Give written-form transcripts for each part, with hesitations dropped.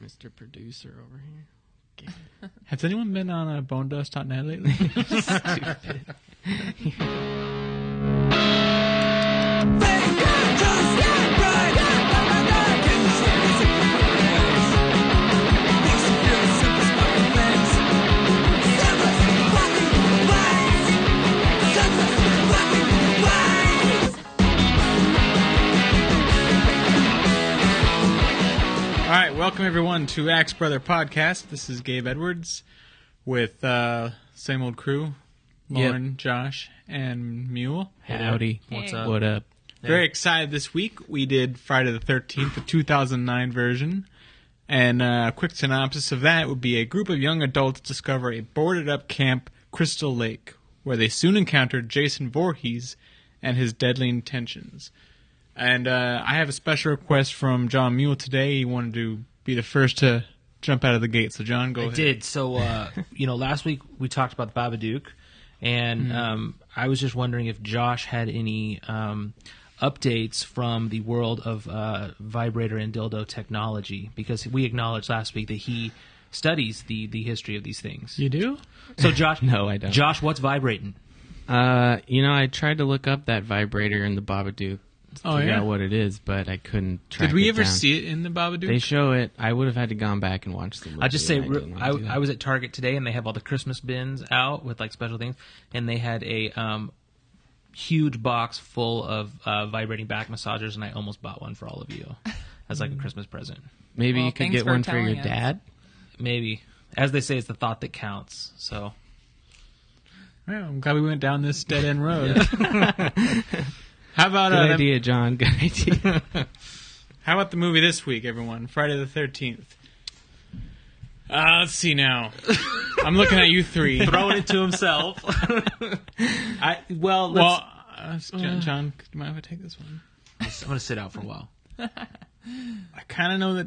Mr. Producer over here. Okay. Has anyone been on bonedust.net lately? Stupid. All right, welcome everyone to Axe Brother Podcast. This is Gabe Edwards with same old crew, Lauren, Josh, and Mule. Howdy. What's up? What up? Very excited this week. We did Friday the 13th, the 2009 version. And a quick synopsis of that would be a group of young adults discover a boarded-up camp, Crystal Lake, where they soon encounter Jason Voorhees and his deadly intentions. And I have a special request from John Mule today. He wanted to be the first to jump out of the gate. So, John, go ahead. I did. So, last week we talked about the Babadook, and I was just wondering if Josh had any updates from the world of vibrator and dildo technology, because we acknowledged last week that he studies the history of these things. You do? So, Josh, No, I don't. Josh, what's vibrating? I tried to look up that vibrator in the Babadook to figure out what it is, but I couldn't track it Did we ever down. see it in the Babadook? They show it. I would have had to gone back and watch the movie. I'll just say, and I didn't want to do that. I was at Target today, and they have all the Christmas bins out with like special things, and they had a huge box full of vibrating back massagers, and I almost bought one for all of you as like a Christmas present. Maybe Well, you could thanks get for one for your telling us. dad. Maybe. As they say, it's the thought that counts. So, Well, I'm glad we went down this dead-end road. How about Good idea, John. Good idea. How about the movie this week, everyone? Friday the 13th. Let's see now. I'm looking at you three. throwing it to himself. John, do you mind if I take this one? I'm going to sit out for a while. I kind of know that.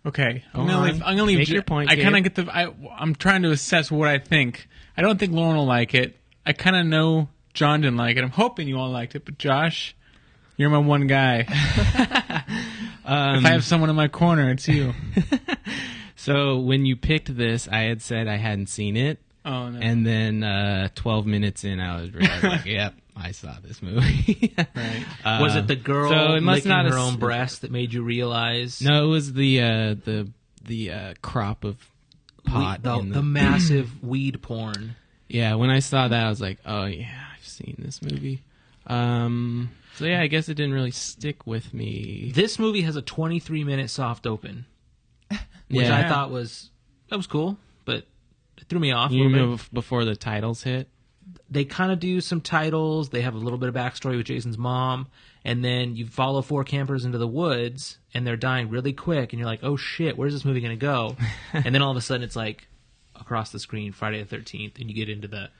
Okay, I'm Go gonna on. leave. Make your point, I kind of Gabe. get the. I'm trying to assess what I think. I don't think Lauren will like it. I kind of know John didn't like it. I'm hoping you all liked it, but Josh, you're my one guy. If I have someone in my corner, it's you. So when you picked this, I had said I hadn't seen it. Oh no! And then 12 minutes in, I was like, yep, I saw this movie. Right. Was it the girl so it must licking not her have- own breast that made you realize? No, it was the crop of pot. in the massive weed porn. Yeah, when I saw that, I was like, oh, yeah, I've seen this movie. So, yeah, I guess it didn't really stick with me. This movie has a 23-minute soft open, which Yeah. I thought was cool, but it threw me off a You little know, bit. before the titles hit? They kind of do some titles. They have a little bit of backstory with Jason's mom, and then you follow four campers into the woods, and they're dying really quick, and you're like, oh, shit, where's this movie going to go? And then all of a sudden, it's like, across the screen, Friday the 13th, and you get into the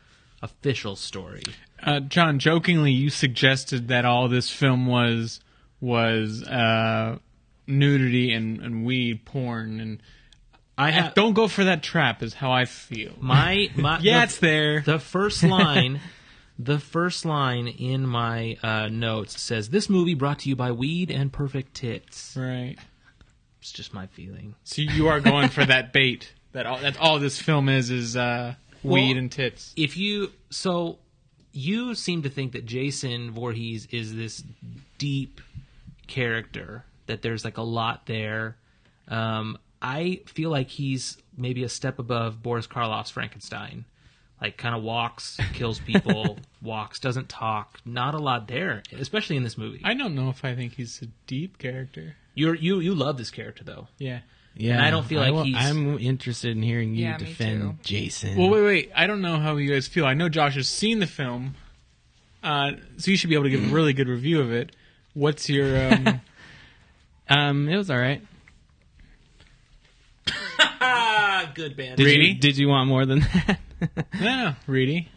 official story. John, jokingly, you suggested that all this film was nudity and weed porn, and don't go for that trap. Is how I feel. My It's there. The first line in my notes says, "This movie brought to you by weed and perfect tits." Right. It's just my feeling. So you are going for that bait. That's all this film is weed and tits. You seem to think that Jason Voorhees is this deep character, that there's like a lot there. I feel like he's maybe a step above Boris Karloff's Frankenstein. Like, kind of walks, kills people, doesn't talk. Not a lot there, especially in this movie. I don't know if I think he's a deep character. You love this character, though. Yeah. Yeah, And I don't feel like he's... I'm interested in hearing you Yeah, me defend too. Jason. Well, wait. I don't know how you guys feel. I know Josh has seen the film, so you should be able to give a really good review of it. What's your... It was all right. Good band. Did you want more than that? No, Reedy.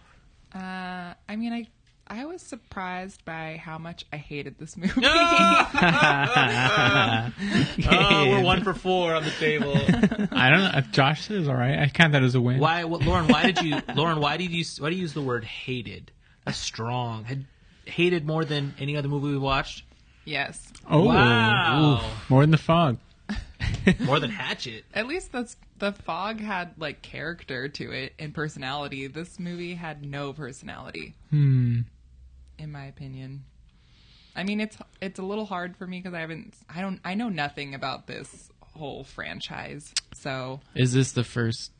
I was surprised by how much I hated this movie. Oh, we're 1 for 4 on the table. I don't know. Josh says all right. I count that as a win. Why, Lauren? Why do you use the word hated? That's strong. Hated more than any other movie we watched. Yes. Oh, Wow. ooh, more than the fog. More than Hatchet. At least the fog had like character to it and personality. This movie had no personality, in my opinion. I mean, it's a little hard for me because I know nothing about this whole franchise. So Is this the first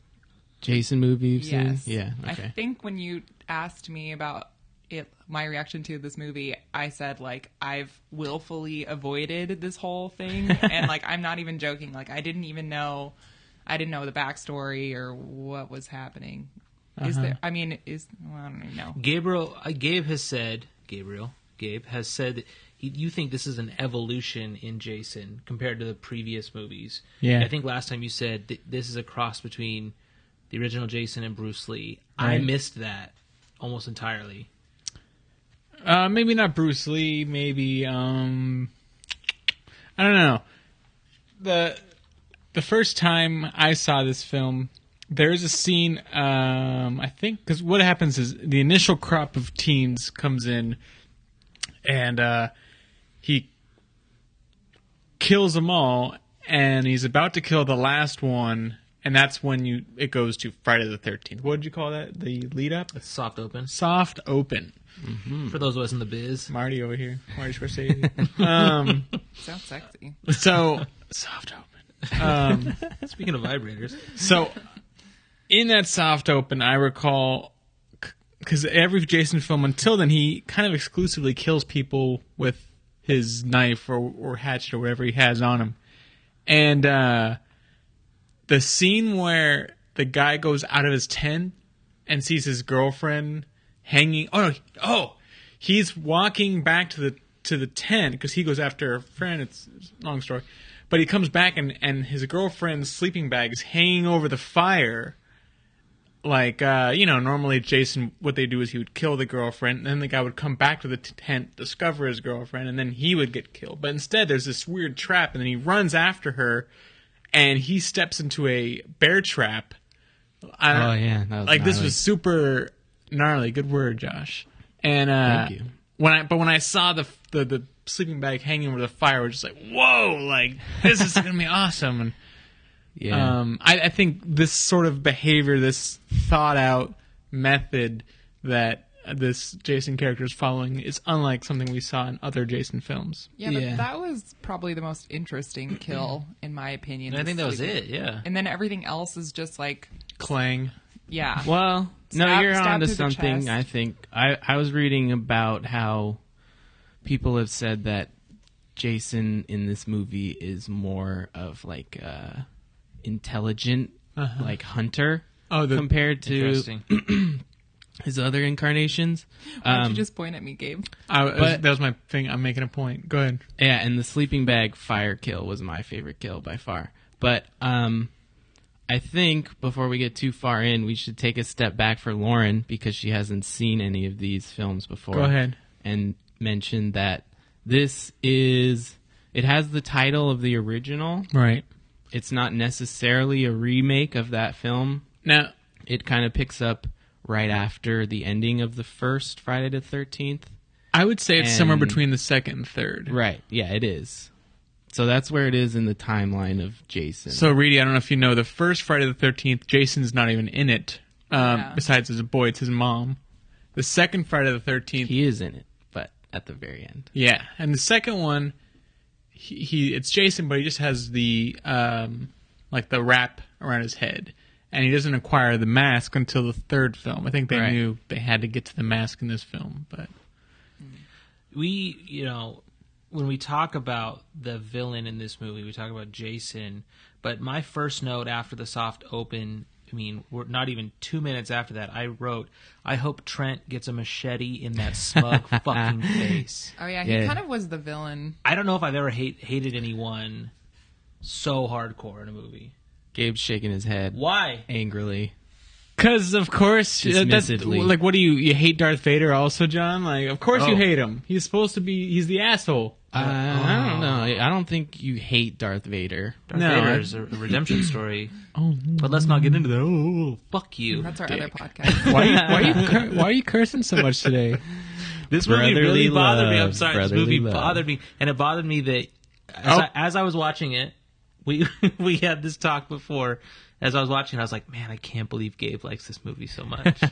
Jason movie you've yes, seen? Yeah. I Okay. think when you asked me about it, my reaction to this movie, I said like I've willfully avoided this whole thing, and like I'm not even joking. Like I didn't know the backstory or what was happening. Is there? I mean, I don't even know. Gabe has said that you think this is an evolution in Jason compared to the previous movies. Yeah. I think last time you said this is a cross between the original Jason and Bruce Lee. I Right. missed that almost entirely. Maybe not Bruce Lee. Maybe I don't know. The first time I saw this film, there's a scene. I think because what happens is the initial crop of teens comes in, and he kills them all, and he's about to kill the last one, and that's when it goes to Friday the 13th. What did you call that? The lead up? It's soft open. Soft open. For those of us in the biz. Marty over here. Marty Scorsese. Sounds sexy. So soft open. Speaking of vibrators. So in that soft open, I recall because every Jason film until then, he kind of exclusively kills people with his knife or hatchet or whatever he has on him. And the scene where the guy goes out of his tent and sees his girlfriend hanging. He's walking back to the tent because he goes after a friend. It's a long story, but he comes back and his girlfriend's sleeping bag is hanging over the fire. Like normally Jason, what they do is he would kill the girlfriend, and then the guy would come back to the tent, discover his girlfriend, and then he would get killed. But instead, there's this weird trap, and then he runs after her, and he steps into a bear trap. Yeah. That was Like this gnarly. was super gnarly. Good word, Josh. And Thank you. when I saw the sleeping bag hanging over the fire, I was just like, whoa! Like this is gonna be awesome. And Yeah. I think this sort of behavior, this thought out method that this Jason character is following is unlike something we saw in other Jason films. Yeah, Yeah. but that was probably the most interesting kill, in my opinion. And I think that was Sleeping- it, yeah. And then everything else is just like, Clang. yeah. Well, no, Stab- you're stab onto through the something. chest. I think I was reading about how people have said that Jason in this movie is more of like a intelligent, like hunter, compared to Interesting. his other incarnations. Why don't you just point at me, Gabe? That was my thing. I'm making a point. Go ahead. Yeah, and the sleeping bag fire kill was my favorite kill by far. But I think before we get too far in, we should take a step back for Lauren because she hasn't seen any of these films before. Go ahead. And mention that it has the title of the original. Right. It's not necessarily a remake of that film. Now, It kind of picks up right after the ending of the first Friday the 13th. I would say it's somewhere And- between the second and third. Right. Yeah, it is. So that's where it is in the timeline of Jason. So, Reedy, I don't know if you know, the first Friday the 13th, Jason's not even in it. Yeah. Besides as a boy, it's his mom. The second Friday the 13th, he is in it, but at the very end. yeah. And the second one, it's Jason, but he just has the like the wrap around his head, and he doesn't acquire the mask until the third film. I think they Right. knew they had to get to the mask in this film, but When we talk about the villain in this movie, we talk about Jason, but my first note after the soft open, we're not even 2 minutes after that, I wrote, I hope Trent gets a machete in that smug fucking face. Oh, yeah, he Yeah. kind of was the villain. I don't know if I've ever hated anyone so hardcore in a movie. Gabe's shaking his head Why? angrily. because of course that's Dismissively. like, what do you hate Darth Vader also, John? Like, of course you Oh. hate him. He's supposed to be. He's the asshole. I don't know. I don't think you hate Darth Vader. Darth No, Vader is a redemption story. Oh, But let's not get into that. Oh, fuck you. That's our dick. other podcast. why are you cursing so much today? This movie really Brotherly bothered me. love, I'm sorry. This brotherly movie love. bothered me. And it bothered me that as I was watching it, we had this talk before. As I was watching, I was like, man, I can't believe Gabe likes this movie so much.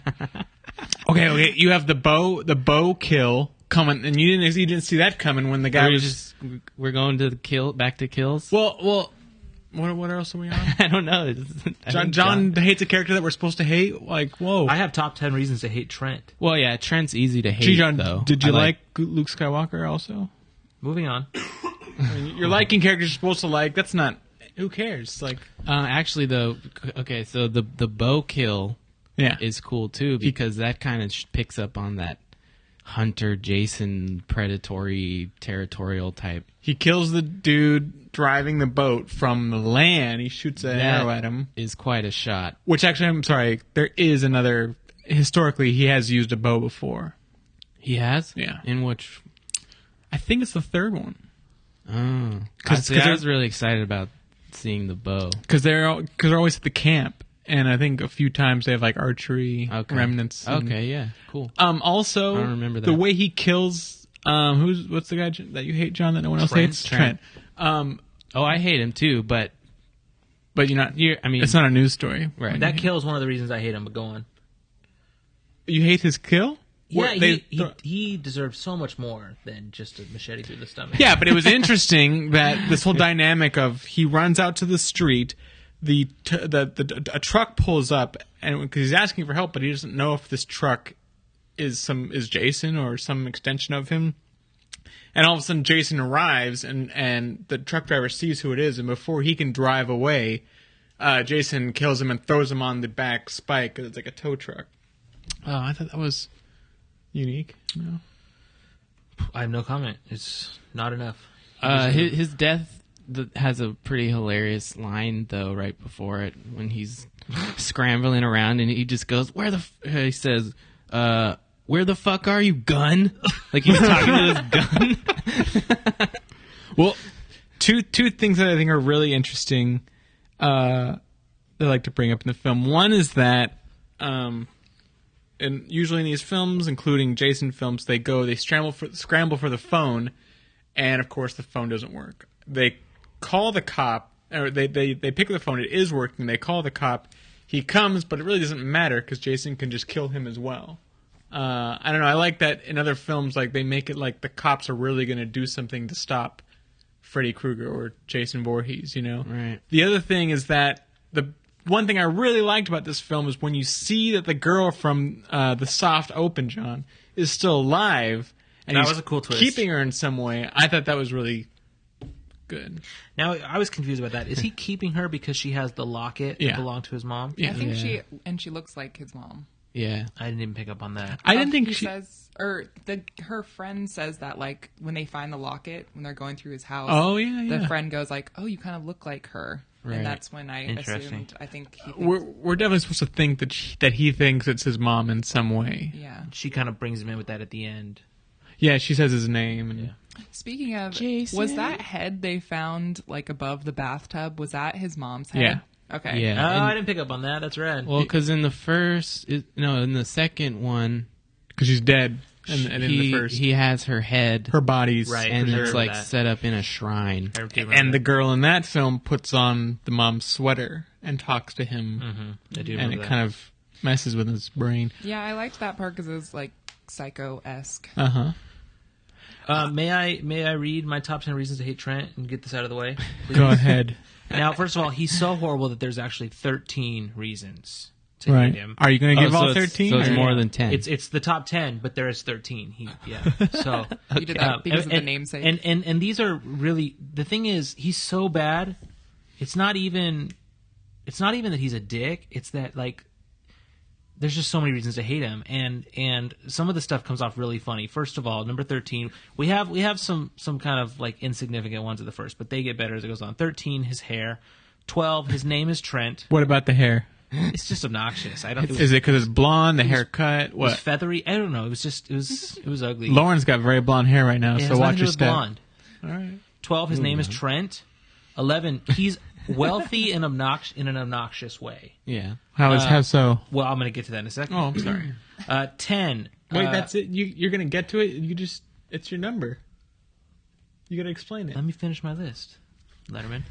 Okay. You have the bow kill coming, and you didn't see that coming when the guy We're going to back to kills. Well, what else are we on? I don't know. John hates a character that we're supposed to hate. Like, whoa. I have top 10 reasons to hate Trent. Well, yeah, Trent's easy to hate. Gee, John, though. did you I like Luke Skywalker also? Moving on. I mean, you're liking characters you're supposed to like. That's not. Who cares? Like, actually, though. Okay, so the bow kill yeah, is cool too because that kind of picks up on that hunter Jason predatory territorial type. he kills the dude driving the boat from the land. He shoots an arrow at him. Is quite a shot. Which actually, I'm sorry. There is another. Historically, he has used a bow before. He has. Yeah. In which? I think it's the third one. Oh, Cause I was really excited about seeing the bow. Because they're always at the camp, and I think a few times they have like archery remnants. And, Okay, yeah, cool. Also, I don't remember that. the way he kills. What's the guy that you hate, John? That no one else hates. Trent. Oh, I hate him too, but But I mean, it's not a news story. right. That kill is one of the reasons I hate him, but go on. You hate his kill? Yeah, What, he deserves so much more than just a machete through the stomach. Yeah, but it was interesting that this whole dynamic of he runs out to the street, a truck pulls up, and because he's asking for help, but he doesn't know if this truck is Jason or some extension of him. And all of a sudden, Jason arrives, and the truck driver sees who it is, and before he can drive away, Jason kills him and throws him on the back spike because it's like a tow truck. Oh, I thought that was unique. No. I have no comment. It's not enough. His death has a pretty hilarious line though right before it when he's scrambling around and he just goes, he says, where the fuck are you, gun? Like he's talking to his gun. Well, two things that I think are really interesting that I like to bring up in the film. One is that and usually in these films, including Jason films, they scramble for the phone, and of course the phone doesn't work. They call the cop, or they pick up the phone. It is working. They call the cop. He comes, but it really doesn't matter because Jason can just kill him as well. I don't know. I like that in other films, like they make it like the cops are really going to do something to stop Freddy Krueger or Jason Voorhees. You know. Right. The other thing is that the one thing I really liked about this film is when you see that the girl from the soft open, John, is still alive, and That he's was a cool twist. keeping her in some way. I thought that was really good. Now, I was confused about that. Is he keeping her because she has the locket that Yeah. belonged to his mom? Yeah. I think she looks like his mom. Yeah. I didn't even pick up on that. I didn't think he she. says, or her friend says that like when they find the locket when they're going through his house. Oh yeah. The friend goes like, "Oh, you kind of look like her," Right. and that's when I Interesting. assumed. I think he thinks, We're definitely supposed to think that he thinks it's his mom in some way. yeah. She kind of brings him in with that at the end. Yeah, she says his name. And, Yeah. Speaking of, Jason. was that head they found like above the bathtub? Was that his mom's head? Yeah. Okay. Yeah. Oh, And- I didn't pick up on that. That's rad. Well, because in the second one, because she's dead, and in the first, he has her head, her body's Right. and preserve it's like that. set up in a shrine. I do remember And the that. girl in that film puts on the mom's sweater and talks to him, I do and remember it that. kind of messes with his brain. Yeah, I liked that part because it was like psycho-esque. May I read my top 10 reasons to hate Trent and get this out of the way? Please? Go ahead. Now, first of all, he's so horrible that there's actually 13 reasons to Right. hate him. Are you going to give all so 13? So it's or- more than 10. It's the top 10, but there is 13. So You did that because of the namesake. And these are really, the thing is, he's so bad. It's not even that he's a dick. It's that like there's just so many reasons to hate him, and some of the stuff comes off really funny. First of all, number 13, we have some kind of like insignificant ones at the first, but they get better as it goes on. 13, his hair. 12, his name is Trent. What about the hair? It's just obnoxious. I don't. Is it because it's blonde, the haircut? It was What? feathery? I don't know. It was ugly. Lauren's got very blonde hair right now, It has so nothing watch to do your with step. blonde. All right. 12, his name is Trent. 11, he's wealthy and in an obnoxious way. yeah. How so? Well, I'm going to get to that in a second. Oh, I'm sorry. 10, Wait, that's it? You're going to get to it? It's your number. You got to explain it. Let me finish my list, Letterman.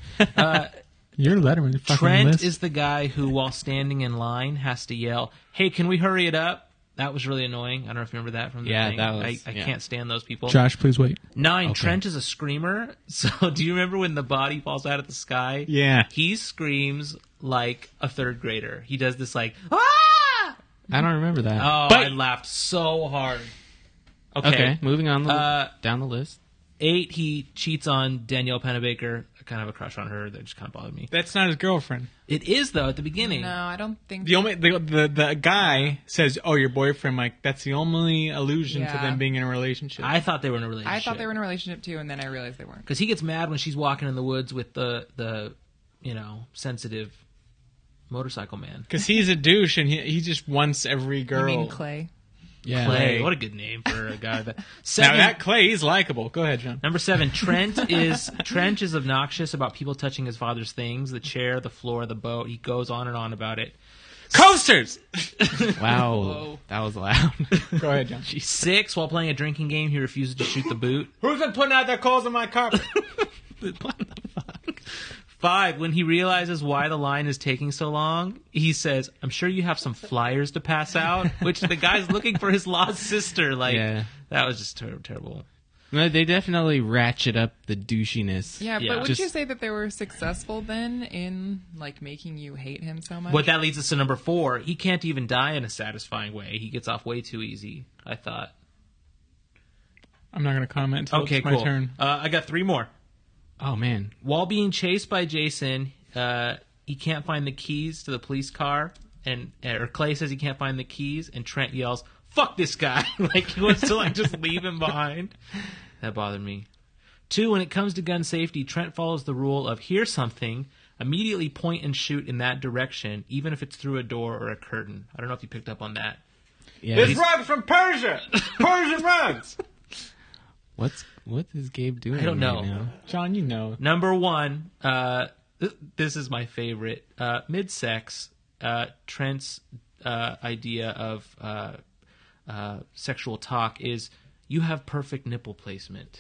You're Letterman. Fucking Trent list. is the guy who, while standing in line, has to yell, "Hey, can we hurry it up?" That was really annoying. I don't know if you remember that from the thing. that was... I can't stand those people. Josh, please wait. 9, Okay. Trent is a screamer. So do you remember when the body falls out of the sky? Yeah. He screams like a third grader. He does this like, ah! I don't remember that. Oh, But- I laughed so hard. Okay, moving on down the list. 8, he cheats on Danielle Pennebaker. I kind of have a crush on her. That just kind of bothered me. That's not his girlfriend. It is, though, at the beginning. No, I don't think. The guy says, "Oh, your boyfriend." Like that's the only allusion to Yeah. them being in a relationship. I thought they were in a relationship. I thought they were in a relationship too, and then I realized they weren't. Because he gets mad when she's walking in the woods with the sensitive motorcycle man. Because he's a douche and he just wants every girl. You mean Clay? Yeah. Clay. What a good name for a guy. That Now 7, that Clay, he's likable. Go ahead, John. Number 7, Trent is obnoxious about people touching his father's things, the chair, the floor, the boat. He goes on and on about it. Coasters. Wow, Whoa. that was loud. Go ahead, John. 6, while playing a drinking game, he refuses to shoot the boot. Who's been putting out their coals on my carpet? 5, when he realizes why the line is taking so long, he says, "I'm sure you have some flyers to pass out," which the guy's looking for his lost sister. Like, Yeah. that was just terrible. No, they definitely ratchet up the douchiness. Yeah, Yeah. but would Just- you say that they were successful then in like making you hate him so much? But that leads us to number 4. He can't even die in a satisfying way. He gets off way too easy, I thought. I'm not going to comment until Okay, it's my cool. turn. I got 3 more. Oh man. While being chased by Jason, he can't find the keys to the police car, or Clay says he can't find the keys, and Trent yells, "Fuck this guy!" Like he wants to just leave him behind. That bothered me. 2, when it comes to gun safety, Trent follows the rule of hear something, immediately point and shoot in that direction, even if it's through a door or a curtain. I don't know if you picked up on that. Yeah. This rug's from Persia. Persian rugs. What is Gabe doing? I don't know. right now? John, you know. Number 1, this is my favorite. Mid-sex, Trent's idea of sexual talk is, "You have perfect nipple placement,"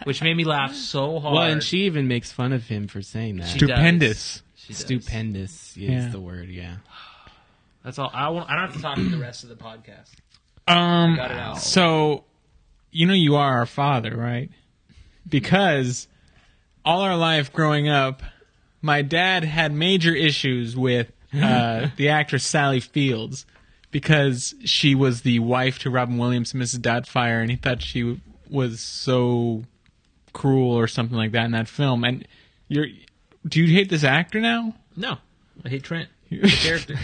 which made me laugh so hard. Well, and she even makes fun of him for saying that. She Stupendous. She does. Stupendous is Yeah. the word. Yeah. That's all. I don't have to talk to the rest of the podcast. Got it out. So, you know you are our father, right? Because all our life growing up, my dad had major issues with the actress Sally Fields because she was the wife to Robin Williams and Mrs. Doubtfire, and he thought she was so cruel or something like that in that film. And do you hate this actor now? No, I hate Trent. The character.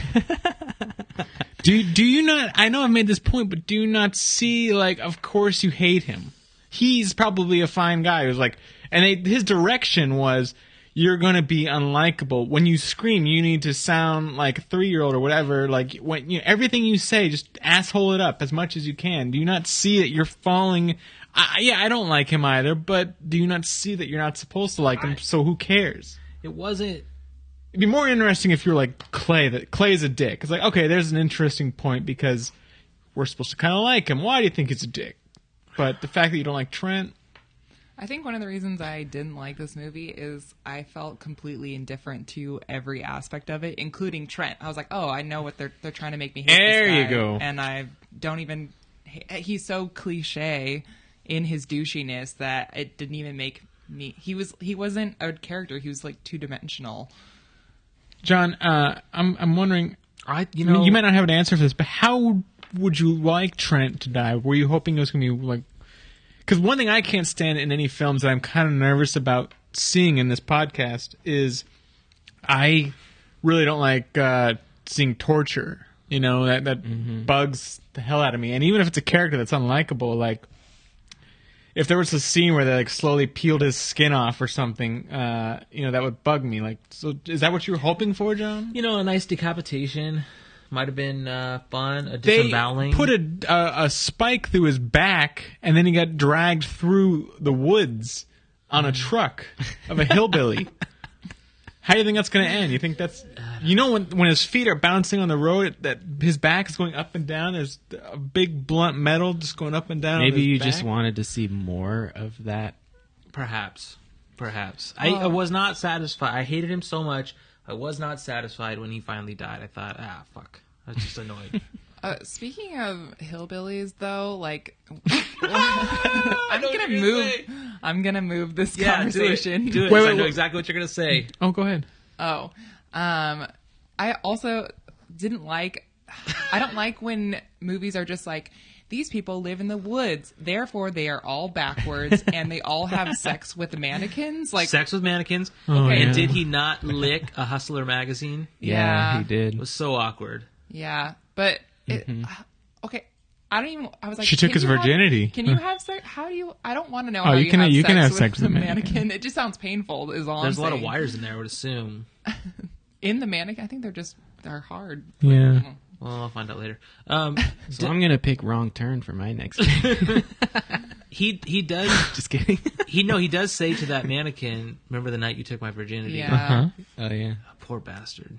Do you not? I know I've made this point, but do you not see? Like, of course you hate him. He's probably a fine guy who's like, and his direction was, you're gonna be unlikable when you scream. You need to sound like a 3-year-old or whatever. Like when everything you say, just asshole it up as much as you can. Do you not see that you're falling? I don't like him either, but do you not see that you're not supposed to like him? So who cares? It wasn't. It'd be more interesting if you're like Clay, that Clay's a dick. It's like, okay, there's an interesting point because we're supposed to kind of like him. Why do you think he's a dick? But the fact that you don't like Trent... I think one of the reasons I didn't like this movie is I felt completely indifferent to every aspect of it, including Trent. I was like, oh, I know what they're trying to make me hate There this you guy, go. and I don't even... He's so cliche in his douchiness that it didn't even make me... He wasn't a character. He was like two-dimensional. John, I'm wondering... You you might not have an answer for this, but how would you like Trent to die? Were you hoping it was going to be like... Because one thing I can't stand in any films that I'm kind of nervous about seeing in this podcast is I really don't like seeing torture. You know, that bugs the hell out of me. And even if it's a character that's unlikable, like if there was a scene where they like slowly peeled his skin off or something, that would bug me. Like, so is that what you were hoping for, John? a nice decapitation might have been fun. A They disemboweling. put a spike through his back, and then he got dragged through the woods on a truck of a hillbilly. How do you think that's going to end? You think that's You know when his feet are bouncing on the road, that his back is going up and down. There's a big blunt metal just going up and down. Maybe on his you back. just wanted to see more of that. Perhaps. I was not satisfied. I hated him so much. I was not satisfied when he finally died. I thought, fuck. I was just annoyed. Speaking of hillbillies, though, like, I'm gonna move this conversation. Do it. Wait, I know exactly what you're gonna say. Oh, go ahead. I also I don't like when movies are just like, these people live in the woods, therefore they are all backwards and they all have sex with mannequins. Like, Sex with mannequins. Okay. And did he not lick a Hustler magazine? Yeah. He did. It was so awkward. yeah, but okay. I was like, She took can his you have- virginity. Can you have sex? How do you? I don't want to know Oh, how you can have with sex with a a mannequin. It just sounds painful. Is all There's I'm a lot of saying. wires in there, I would assume. In the mannequin. I think they're hard. Yeah. Well, I'll find out later. So I'm gonna pick Wrong Turn for my next pick. He does. Just kidding. He does say to that mannequin, "Remember the night you took my virginity?" Yeah. Oh yeah. Poor bastard.